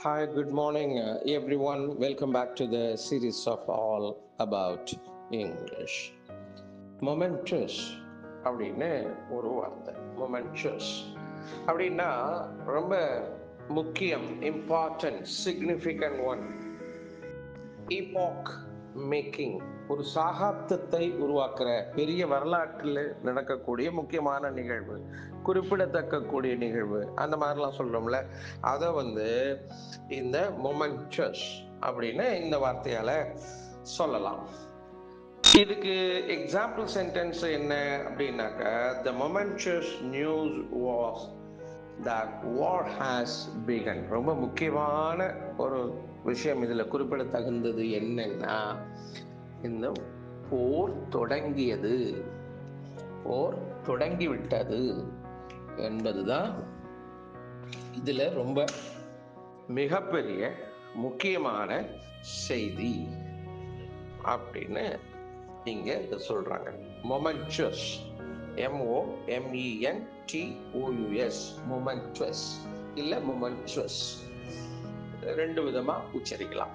Hi, good morning, everyone. Welcome back to the series of All About English. Momentous அப்படின்னு ஒரு வார்த்தை. Momentous அப்படின்னா ரொம்ப முக்கியம், இம்பார்ட்டன்ட், சிக்னிஃபிகண்ட் ஒன். ஈபாக் மேக்கிங், ஒரு சகாப்தத்தை உருவாக்குற பெரிய வரலாற்றில் நடக்கக்கூடிய முக்கியமான நிகழ்வு, குறிப்பிடத்தக்க கூடிய நிகழ்வு, அந்த மாதிரிலாம் சொல்றோம்ல, அதை இந்த மொமெண்டஸ் அப்படின்னு இந்த வார்த்தையால சொல்லலாம். இதுக்கு எக்ஸாம்பிள் சென்டென்ஸ் என்ன அப்படின்னாக்க, the momentous news was that war has begun. ரொம்ப முக்கியமான ஒரு விஷயம் இதுல குறிப்பிடத்தகுந்தது என்னன்னா, இந்த போர் தொடங்கியது, போர் தொடங்கிவிட்டது என்பதுதான் இதுல ரொம்ப மிகப்பெரிய முக்கியமான செய்தி அப்படின்னு இங்க சொல்றாங்க. மொமெண்டஸ், MOMENTOUS, மொமெண்டஸ் இல்ல மொமெண்டஸ், ரெண்டு விதமா உச்சரிக்கலாம்.